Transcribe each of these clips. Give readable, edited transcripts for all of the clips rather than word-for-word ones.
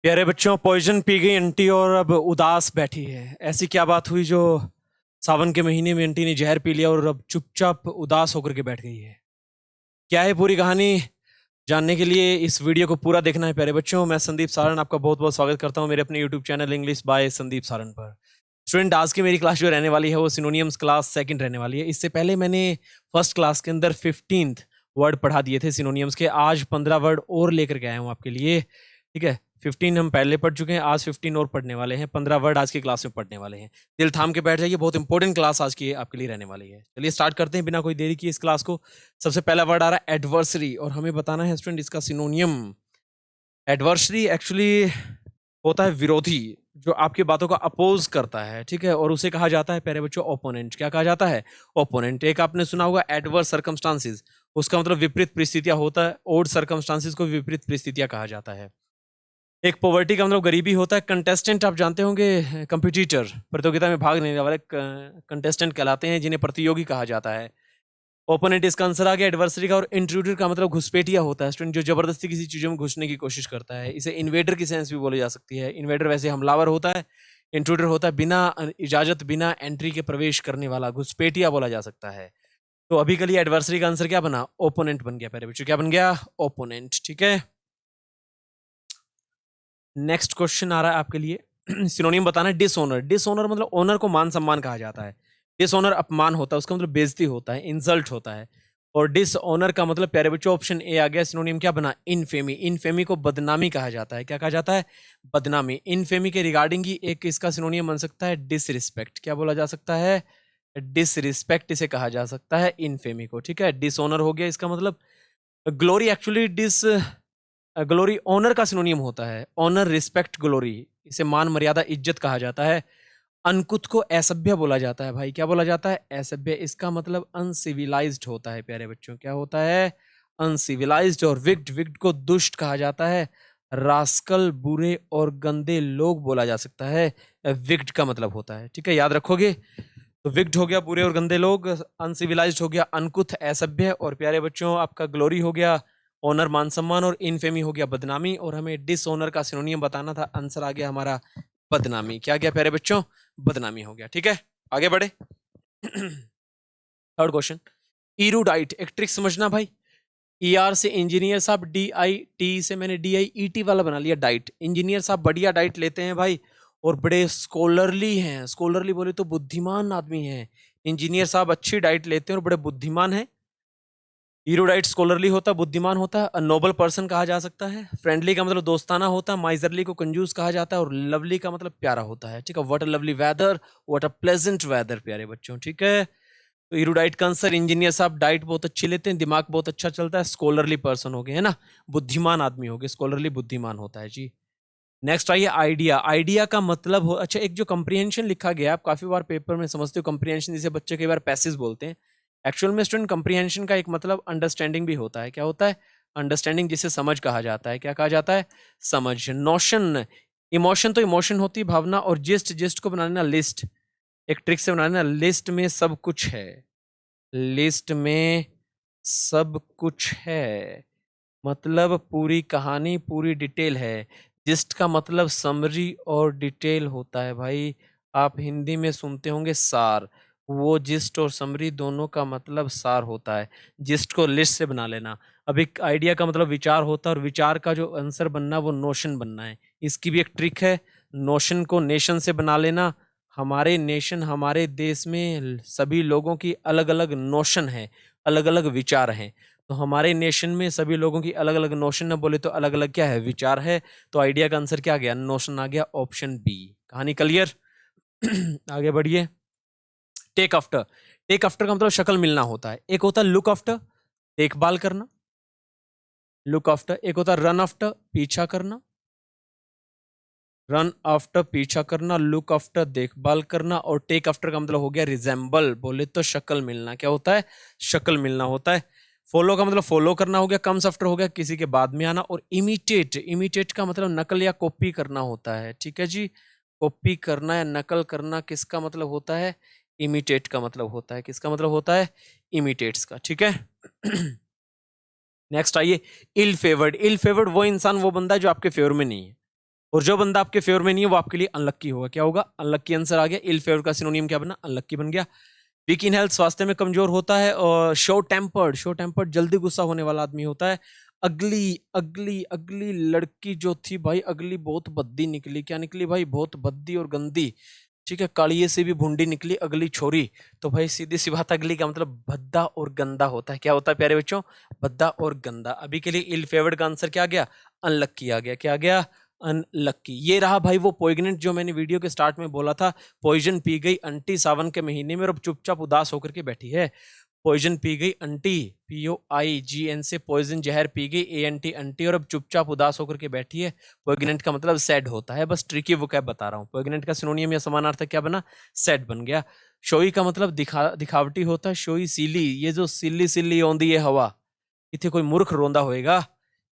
प्यारे बच्चों, poison P गई आंटी और अब उदास बैठी है। ऐसी क्या बात हुई जो सावन के महीने में आंटी ने जहर पी लिया और अब चुपचाप उदास होकर के बैठ गई है? क्या है पूरी कहानी? जानने के लिए इस वीडियो को पूरा देखना है। प्यारे बच्चों, मैं संदीप सारण आपका बहुत बहुत स्वागत करता हूं मेरे अपने YouTube channel English by Sandeep Saran पर। स्टूडेंट, आज की मेरी क्लास जो रहने वाली है वो सिनोनियम्स क्लास सेकंड रहने वाली है। इससे पहले मैंने फर्स्ट क्लास के अंदर 15th वर्ड पढ़ा दिए थे सिनोनियम्स के। आज 15 वर्ड और लेकर के आया हूँ आपके लिए। ठीक है, 15 हम पहले पढ़ चुके हैं, आज 15 और पढ़ने वाले हैं। 15 वर्ड आज की क्लास में पढ़ने वाले हैं। दिल थाम के बैठ जाइए, बहुत इंपॉर्टेंट क्लास आज की आपके लिए रहने वाली है। चलिए स्टार्ट करते हैं बिना कोई देरी की इस क्लास को। सबसे पहला वर्ड आ रहा है एडवर्सरी, और हमें बताना है स्टूडेंट इसका सिनोनियम। एडवर्सरी एक्चुअली होता है विरोधी, जो आपकी बातों का अपोज करता है। ठीक है, और उसे कहा जाता है प्यारे बच्चों ओपोनेंट। क्या कहा जाता है? ओपोनेंट। एक आपने सुना होगा एडवर्स सर्कमस्टांसिस, उसका मतलब विपरीत परिस्थितियां होता है। ओड सर्कमस्टांसिस को विपरीत परिस्थितियां कहा जाता है। एक पॉवर्टी का मतलब गरीबी होता है। कंटेस्टेंट आप जानते होंगे, कंपटीटर, प्रतियोगिता में भाग लेने वाले कंटेस्टेंट कहलाते हैं, जिन्हें प्रतियोगी कहा जाता है। ओपोनेंट इसका आंसर आ गया एडवर्सरी का। और इंट्रूडर का मतलब घुसपैठिया होता है स्टूडेंट, जो जबरदस्ती किसी चीजों में घुसने की कोशिश करता है। इसे इन्वेडर की सेंस भी बोली जा सकती है। इन्वेडर वैसे हमलावर होता है, इंट्रूडर होता है बिना इजाजत बिना एंट्री के प्रवेश करने वाला, घुसपैठिया बोला जा सकता है। तो अभी के लिए एडवर्सरी का आंसर क्या बना? ओपोनेंट बन गया प्यारे बच्चों। क्या बन गया? ओपोनेंट। ठीक है, नेक्स्ट क्वेश्चन आ रहा है आपके लिए। सिनोनिम बताना है डिसऑनर। डिसऑनर मतलब ऑनर को मान सम्मान कहा जाता है। डिसऑनर अपमान होता है, उसका मतलब बेइज्जती होता है, इंसल्ट होता है। और डिसऑनर का मतलब प्यारे बच्चों ऑप्शन ए आ गया। सिनोनिम क्या बना? इनफेमी। इनफेमी को बदनामी कहा जाता है। क्या कहा जाता है? बदनामी। इनफेमी के रिगार्डिंग ही एक इसका सिनोनियम बन सकता है डिसरिस्पेक्ट। क्या बोला जा सकता है? डिसरिस्पेक्ट इसे कहा जा सकता है इनफेमी को। ठीक है, डिसऑनर हो गया इसका मतलब। ग्लोरी एक्चुअली ग्लोरी ऑनर का सिनोनियम होता है। ऑनर, रिस्पेक्ट, ग्लोरी, इसे मान मर्यादा इज्जत कहा जाता है। अनकुत को असभ्य बोला जाता है। भाई क्या बोला जाता है? असभ्य। इसका मतलब अनसिविलाइज्ड होता है प्यारे बच्चों। क्या होता है? अनसिविलाइज्ड। और विक्ड, विक्ड को दुष्ट कहा जाता है। रास्कल, बुरे और गंदे लोग बोला जा सकता है। विक्ड का मतलब होता है। ठीक है, याद रखोगे। तो विक्ड हो गया बुरे और गंदे लोग, अनसिविलाइज्ड हो गया अनकुत असभ्य, और प्यारे बच्चों आपका ग्लोरी हो गया ऑनर मान सम्मान, और इनफेमी हो गया बदनामी। और हमें डिसऑनर का सिनोनियम बताना था, आंसर आ गया हमारा बदनामी। क्या गया प्यारे बच्चों? बदनामी हो गया। ठीक है, आगे बढ़े। Third question, erudite. एक ट्रिक समझना भाई। ई आर से इंजीनियर साहब, डी आई टी से मैंने डी आई ई टी वाला बना लिया डाइट। इंजीनियर साहब बढ़िया डाइट लेते हैं भाई, और बड़े स्कॉलरली हैं। स्कॉलरली बोले तो बुद्धिमान आदमी हैं। इंजीनियर साहब अच्छी डाइट लेते हैं और बड़े बुद्धिमान हैं। हीरोडाइट स्कॉलरली होता, बुद्धिमान होता, नोबल पर्सन कहा जा सकता है। फ्रेंडली का मतलब दोस्ताना होता, माइजरली को कंजूस कहा जाता है, और लवली का मतलब प्यारा होता है। ठीक है, what a lovely weather, what a pleasant weather प्यारे बच्चों। ठीक है, तो हीरोडाइट का आंसर इंजीनियर साहब डाइट बहुत अच्छी लेते हैं, दिमाग बहुत अच्छा चलता है, स्कॉलरली पर्सन हो गए, है ना, बुद्धिमान आदमी हो गए, स्कॉलरली बुद्धिमान होता है जी। नेक्स्ट आइए आइडिया। आइडिया का मतलब हो, अच्छा, एक जो कंप्रीहेंशन लिखा गया, आप काफी बार पेपर में समझते हो कंप्रीहेंशन, जिसे बच्चे कई बार पैसेज बोलते हैं। एक्चुअल में स्टूडेंट कंप्रीहेंशन का एक मतलब अंडरस्टैंडिंग भी होता है। क्या होता है? अंडरस्टैंडिंग, जिसे समझ कहा जाता है। क्या कहा जाता है? समझ। नोशन, इमोशन तो इमोशन होती है, भावना। और जिस्ट, जिस्ट को बनाना लिस्ट। एक ट्रिक से बनाना, लिस्ट में सब कुछ है। लिस्ट में सब कुछ है मतलब पूरी कहानी, पूरी डिटेल है। जिस्ट का मतलब समरी और डिटेल होता है भाई। आप हिंदी में सुनते होंगे सार, वो जिस्ट और समरी दोनों का मतलब सार होता है। जिस्ट को लिस्ट से बना लेना। अब एक आइडिया का मतलब विचार होता है, और विचार का जो आंसर बनना वो नोशन बनना है। इसकी भी एक ट्रिक है, नोशन को नेशन से बना लेना। हमारे नेशन, हमारे देश में सभी लोगों की अलग अलग नोशन है, अलग अलग विचार हैं। तो हमारे नेशन में सभी लोगों की अलग अलग नोशन न बोले तो अलग अलग क्या है? विचार है। तो आइडिया का आंसर क्या गया? नोशन आ गया, ऑप्शन बी। कहानी क्लियर? आगे बढ़िए। Take after. टेक आफ्टर का मतलब शक्ल मिलना होता है। एक होता है लुक आफ्टर, देखभाल करना, लुक आफ्टर। एक होता है रन आफ्टर, पीछा करना, रन आफ्टर पीछा करना, लुक आफ्टर देखभाल करना, और टेक आफ्टर का मतलब हो गया रिजेंबल, बोले तो शक्ल मिलना। क्या होता है? शक्ल मिलना होता है। फॉलो का मतलब फॉलो करना हो गया, कम्स आफ्टर हो गया किसी के बाद में आना। और इमिटेट, इमिटेट का मतलब नकल या कॉपी करना होता है। ठीक है जी, कॉपी करना या नकल करना किसका मतलब होता है? इमिटेट का मतलब होता है। किसका मतलब होता है? इमिटेट्स का। ठीक है। नेक्स्ट आइए, इल फेवर्ड। इल फेवर्ड वो इंसान, वो बंदा जो आपके फेवर में नहीं है। और जो बंदा आपके फेवर में नहीं है वो आपके लिए अनलक्की होगा। क्या होगा? अनलक्की आंसर आ गया। इल फेवर का सिनोनियम क्या बना? अनलक्की बन गया। वीक इन हेल्थ स्वास्थ्य में कमजोर होता है। और शो टेम्पर्ड जल्दी गुस्सा होने वाला आदमी होता है। अगली अगली अगली लड़की जो थी भाई, अगली बहुत भद्दी निकली। क्या निकली भाई? बहुत भद्दी और गंदी। ठीक है, कालिए से भी भुंडी निकली अगली छोरी। तो भाई सीधी सी बात, अगली का मतलब भद्दा और गंदा होता है। क्या होता है प्यारे बच्चों? भद्दा और गंदा। अभी के लिए इल फेवर्ड का आंसर क्या आ गया? अनलक्की आ गया। क्या आ गया? अनलक्की। ये रहा भाई वो पोइग्नेंट जो मैंने वीडियो के स्टार्ट में बोला था। पॉइजन पी गई आंटी सावन के महीने में और अब चुपचाप उदास होकर के बैठी है। पॉइजन पी गई आंटी, POIGN से पॉइजन जहर पी गई, ANT आंटी, और अब चुपचाप उदास होकर के बैठी है। पोइग्नेंट का मतलब सैड होता है। बस ट्रिकी वोकैब बता रहा हूँ। पोइग्नेंट का सिनोनियम या समानार्थक क्या बना? सैड बन गया। शोई का मतलब दिखावटी होता है। शोई सीली, ये जो सिल्ली सिल्ली आंदी है हवा, इथे कोई मूर्ख रोंदा होएगा।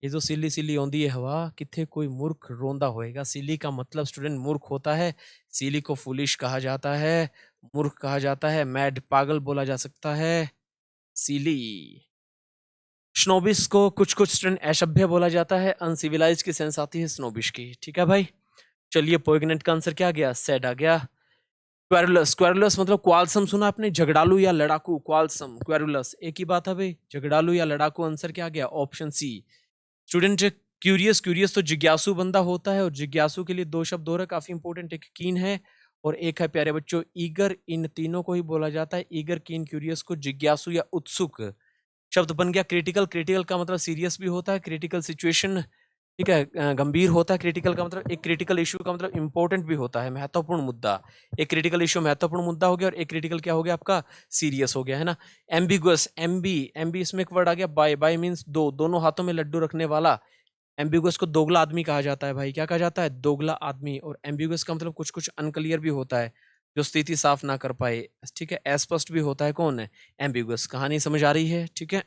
ये जो सिल्ली सिल्ली आंदी है हवा, किथे कोई मूर्ख रोंदा होएगा। सिली का मतलब स्टूडेंट मूर्ख होता है। सिली को फुलिश कहा जाता है, मूर्ख कहा जाता है, मैड पागल बोला जा सकता है। सिली। स्नोबिश को कुछ कुछ स्टूडेंट असभ्य बोला जाता है। अनसिविलाइज की सेंस आती है स्नोबिश की। ठीक है भाई, चलिए पोइग्नेंट का आंसर क्या आ गया? सेड आ गया। क्वेरुलस, क्वेरुलस मतलब क्वालसम सुना आपने? झगड़ालू या लड़ाकू। क्वालसम, क्वेरुलस एक ही बात है भाई। झगड़ालू या लड़ाकू, आंसर क्या आ गया? Option C. Student curious, curious तो जिज्ञासु बंदा होता है। और जिज्ञासु के लिए दो शब्द और है काफी इंपॉर्टेंट, एक कीन है और एक है प्यारे बच्चों ईगर। इन तीनों को ही बोला जाता है। ईगर, कीन, क्यूरियस को जिज्ञासु या उत्सुक। शब्द बन गया क्रिटिकल। क्रिटिकल का मतलब सीरियस भी होता है। क्रिटिकल सिचुएशन, ठीक है, गंभीर होता है। क्रिटिकल का मतलब, एक क्रिटिकल इशू का मतलब इंपॉर्टेंट भी होता है, महत्वपूर्ण मुद्दा। एक क्रिटिकल इशू महत्वपूर्ण मुद्दा हो गया और एक क्रिटिकल क्या हो गया आपका? सीरियस हो गया, है ना। एम्बिगुअस, एमबी इसमें एक वर्ड आ गया। बाय, बाय मींस दो, दोनों हाथों में लड्डू रखने वाला। एम्बिगुअस को दोगला आदमी कहा जाता है भाई। क्या कहा जाता है? दोगला आदमी। और एम्बिगुअस का मतलब कुछ कुछ अनक्लियर भी होता है, जो स्थिति साफ ना कर पाए। ठीक है, अस्पष्ट भी होता है। कौन है? एम्बिगुअस। कहानी समझ आ रही है? ठीक है।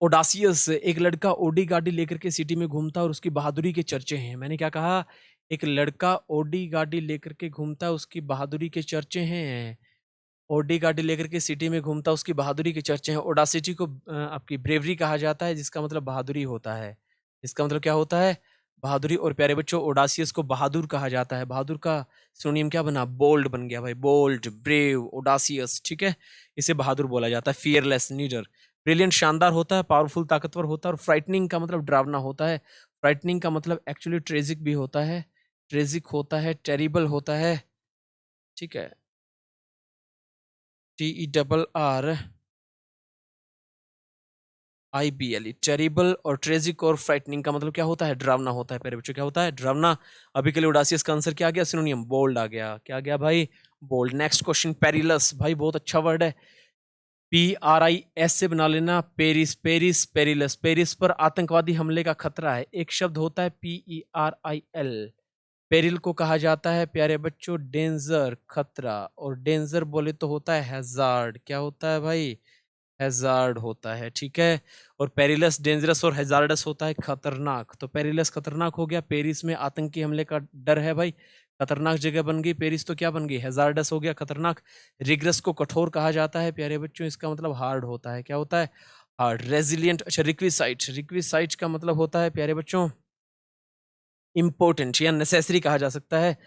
ओडासियस, एक लड़का ओडी गाड़ी लेकर के सिटी में घूमता और उसकी बहादुरी के चर्चे हैं। मैंने क्या कहा? एक लड़का ओडी गाड़ी लेकर के घूमता, उसकी बहादुरी के चर्चे हैं। ओडी गाड़ी लेकर के सिटी में घूमता, उसकी बहादुरी के चर्चे हैं। ओडासिटी को आपकी ब्रेवरी कहा जाता है, जिसका मतलब बहादुरी होता है। इसका मतलब क्या होता है? बहादुरी। और प्यारे बच्चों ओडासियस को बहादुर कहा जाता है। बहादुर का सिनोनियम क्या बना? बोल्ड बन गया भाई। Bold, brave, audacious. ठीक है, इसे बहादुर बोला जाता है। फियरलेस, नीडर। ब्रिलियंट शानदार होता है। पावरफुल ताकतवर होता है। और फ्राइटनिंग का मतलब डरावना होता है। फ्राइटनिंग का मतलब एक्चुअली ट्रेजिक भी होता है। ट्रेजिक होता है, टेरिबल होता है। ठीक है, TERRIBLE, टेरिबल। और ट्रेजिक और फ्राइटनिंग का मतलब क्या होता है? डरावना होता है। प्यारे बच्चों क्या होता है? डरावना। अभी के लिए ओडासियस का आंसर क्या आ गया? सिनोनियम बोल्ड आ गया। क्या आ गया भाई? बोल्ड। Next question, perilous. भाई बहुत अच्छा वर्ड है। PRIS से बना लेना। Paris, Paris, perilous. पेरिस पर आतंकवादी हमले का खतरा है। एक शब्द होता है PERIL। पेरिल को कहा जाता है प्यारे बच्चों डेंजर, खतरा। और डेंजर बोले तो होता है हैजार्ड। क्या होता है भाई? हैजार्ड होता है। ठीक है, और पेरिलस डेंजरस और हैजार्डस होता है खतरनाक। तो पेरिलस खतरनाक हो गया। पेरिस में आतंकी हमले का डर है भाई। खतरनाक जगह बन गई पेरिस, तो क्या बन गई? हैजार्डस हो गया, खतरनाक। रिग्रस को कठोर कहा जाता है प्यारे बच्चों, इसका मतलब हार्ड होता है। क्या होता है? हार्ड। रेजिलियंट। अच्छा, रिक्विसाइट, रिक्विसाइट का मतलब होता है प्यारे बच्चों इंपॉर्टेंट या नेसेसरी कहा जा सकता है।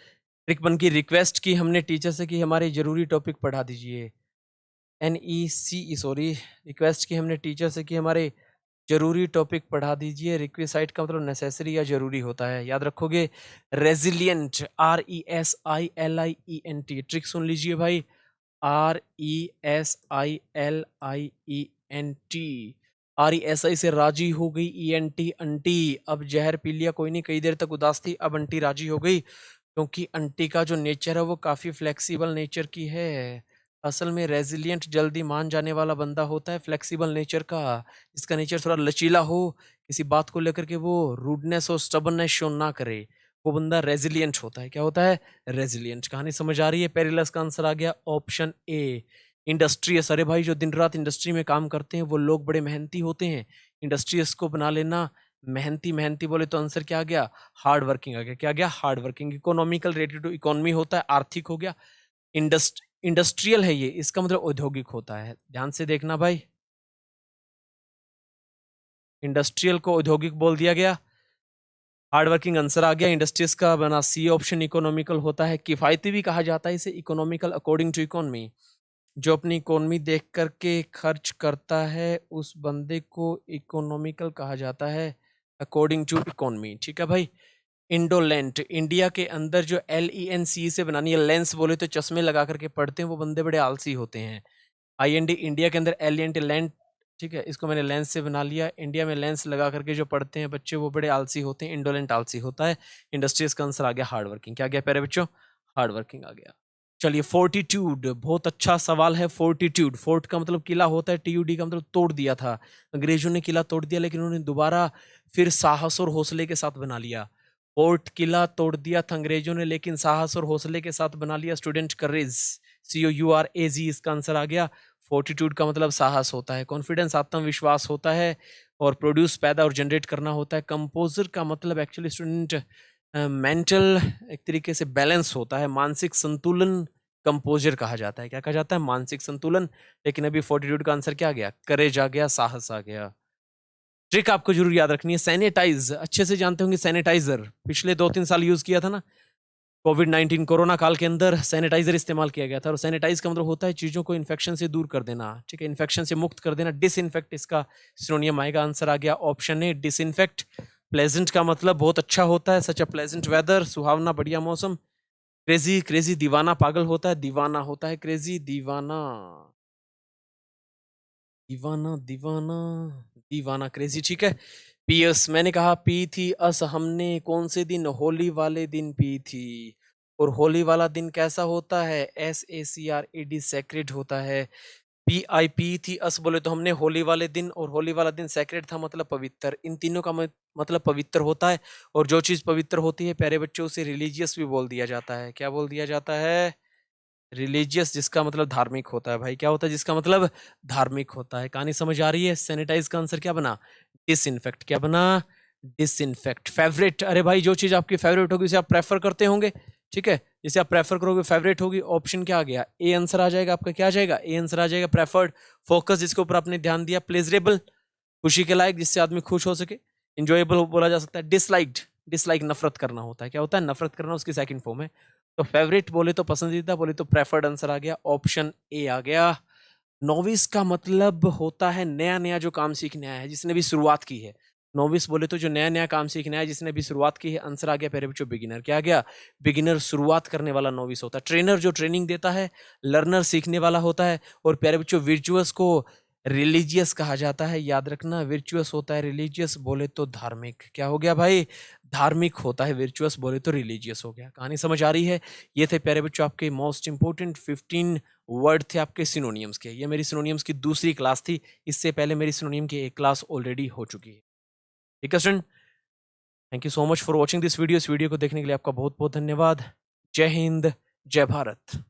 ट्रिक बन की रिक्वेस्ट की हमने टीचर से कि हमारे जरूरी टॉपिक पढ़ा दीजिए। NECE, सॉरी, रिक्वेस्ट की हमने टीचर से कि हमारे जरूरी टॉपिक पढ़ा दीजिए। रिक्वेसाइट का मतलब नेसेसरी या जरूरी होता है, याद रखोगे। Resilient, RESILIENT। ट्रिक सुन लीजिए भाई, RESILIENT। RESI से राजी हो गई, ENT अंटी। अब जहर पी लिया, कोई नहीं, कई देर तक उदास थी, अब अंटी राजी हो गई। क्योंकि अंटी का जो नेचर है वो काफी फ्लेक्सिबल नेचर की है। असल में रेजिलियंट जल्दी मान जाने वाला बंदा होता है, फ्लेक्सिबल नेचर का, जिसका नेचर थोड़ा लचीला हो, किसी बात को लेकर के वो रूडनेस और स्टबननेस शो ना करे, वो बंदा रेजिलियंट होता है। क्या होता है? रेजिलियंट। कहानी समझ आ रही है? पेरिलस का आंसर आ गया ऑप्शन ए। इंडस्ट्रियस, अरे भाई जो दिन रात इंडस्ट्री में काम करते हैं वो लोग बड़े मेहनती होते हैं। इंडस्ट्रियस को बना लेना। मेहनती, मेहनती बोले तो आंसर क्या आ गया? हार्ड वर्किंग आ गया। क्या आ गया? Hard working. Economical, related to economy होता है, आर्थिक हो गया। इंडस्ट्रियल है ये, इसका मतलब औद्योगिक होता है। ध्यान से देखना भाई, इंडस्ट्रियल को औद्योगिक बोल दिया गया। हार्ड वर्किंग आंसर आ गया। इंडस्ट्रीज का बना सी ऑप्शन। इकोनॉमिकल होता है, किफायती भी कहा जाता है इसे, इकोनॉमिकल अकॉर्डिंग टू इकोनॉमी। जो अपनी इकोनॉमी देख करके खर्च करता है उस बंदे को इकोनॉमिकल कहा जाता है, अकॉर्डिंग टू इकोनॉमी। ठीक है भाई। इंडोलेंट, इंडिया के अंदर जो LENC से बनानी है, लेंस बोले तो चश्मे लगा करके पढ़ते हैं वो बंदे बड़े आलसी होते हैं। IND इंडिया के अंदर LENT लेंट, ठीक है, इसको मैंने लेंस से बना लिया। इंडिया में लेंस लगा करके जो पढ़ते हैं बच्चे वो बड़े आलसी होते हैं, इंडोलेंट आलसी होता है। इंडस्ट्रीज का आंसर आ गया हार्ड वर्किंग। क्या गया प्यारे बच्चों? हार्ड वर्किंग आ गया। चलिए, फोर्टिट्यूड, बहुत अच्छा सवाल है। फोर्टिट्यूड, फोर्ट का मतलब किला होता है, TUD का मतलब तोड़ दिया था। अंग्रेजों ने किला तोड़ दिया लेकिन उन्होंने दोबारा फिर साहस और हौसले के साथ बना लिया। फोर्ट किला तोड़ दिया था अंग्रेजों ने लेकिन साहस और हौसले के साथ बना लिया। स्टूडेंट, करेज, COURAZ इसका आंसर आ गया। फोर्टिट्यूड का मतलब साहस होता है, कॉन्फिडेंस, आत्मविश्वास होता है, और प्रोड्यूस, पैदा और जनरेट करना होता है। कंपोजर का मतलब एक्चुअली स्टूडेंट मेंटल, एक तरीके से बैलेंस होता है, मानसिक संतुलन कंपोजर कहा जाता है। क्या कहा जाता है? मानसिक संतुलन। लेकिन अभी फोर्टिट्यूड का आंसर क्या आ गया? करेज आ गया, साहस आ गया। ट्रिक आपको जरूर याद रखनी है, सैनिटाइज, अच्छे से जानते होंगे सैनिटाइजर, पिछले 2-3 साल यूज किया था ना, कोविड-19 कोरोना काल के अंदर सैनिटाइजर इस्तेमाल किया गया था। और सैनिटाइज का मतलब होता है चीजों को इन्फेक्शन से दूर कर देना, ठीक है, इन्फेक्शन से मुक्त कर देना। डिसइंफेक्ट इसका सिनोनियम आएगा। आंसर आ गया ऑप्शन ए, डिसइंफेक्ट। प्लेजेंट का मतलब बहुत अच्छा होता है, सच अ प्लेजेंट वेदर, सुहावना बढ़िया मौसम। क्रेजी, क्रेजी दीवाना, पागल होता है, दीवाना होता है क्रेजी, दीवाना, दीवाना, दीवाना, दीवाना, क्रेजी। ठीक है। पीएस, मैंने कहा पी थी अस हमने कौन से दिन? होली वाले दिन पी थी। और होली वाला दिन कैसा होता है? SACRED, सेक्रेड होता है। PI थी अस बोले तो हमने होली वाले दिन, और होली वाला दिन सेक्रेड था मतलब पवित्र। इन तीनों का मतलब पवित्र होता है। और जो चीज पवित्र होती है प्यारे बच्चों, उसे रिलीजियस भी बोल दिया जाता है। क्या बोल दिया जाता है? रिलीजियस, जिसका मतलब धार्मिक होता है भाई। क्या होता है? जिसका मतलब धार्मिक होता है। कहानी समझ आ रही है? सैनिटाइज का आंसर क्या बना? डिसइंफेक्ट। क्या बना? डिसइंफेक्ट। फेवरेट, अरे भाई जो चीज आपकी फेवरेट होगी उसे आप प्रेफर करते होंगे, ठीक है, जिसे आप प्रेफर करोगे फेवरेट होगी। ऑप्शन क्या आ गया? ए आंसर आ जाएगा आपका। क्या आ जाएगा? ए आंसर आ जाएगा। प्रेफर्ड। फोकस, जिसके ऊपर आपने ध्यान दिया। प्लेजरेबल, खुशी के लायक, जिससे आदमी खुश हो सके। इंजॉयबल बोला जा सकता है। डिसलाइक्ड, डिसलाइक नफरत करना होता है। क्या होता है? नफरत करना, उसकी सेकंड फॉर्म है। तो फेवरेट बोले तो पसंदीदा, बोले तो प्रेफर्ड। आंसर आ गया, ऑप्शन ए आ गया। नोविस का मतलब होता है नया नया जो काम सीखने आया है, जिसने भी शुरुआत की है। नोविस बोले तो जो नया नया काम सीखने आया है, जिसने भी शुरुआत की है। आंसर आ गया प्यारे बच्चों, बिगिनर। क्या आ गया? बिगिनर, शुरुआत करने वाला नोविस होता है। ट्रेनर जो ट्रेनिंग देता है, लर्नर सीखने वाला होता है। और प्यारे बच्चों, विर्चुअस को रिलीजियस कहा जाता है। याद रखना, विर्चुअस होता है रिलीजियस बोले तो धार्मिक। क्या हो गया भाई? धार्मिक होता है विर्चुअस बोले तो रिलीजियस हो गया। कहानी समझ आ रही है? ये थे प्यारे बच्चों आपके मोस्ट इंपोर्टेंट 15 वर्ड थे आपके सिनोनियम्स के। ये मेरी सिनोनियम्स की दूसरी क्लास थी। इससे पहले मेरी सिनोनियम की एक क्लास ऑलरेडी हो चुकी है। ठीक है student, thank you so much for watching this video. इस वीडियो को देखने के लिए आपका बहुत बहुत धन्यवाद। जय हिंद, जय भारत।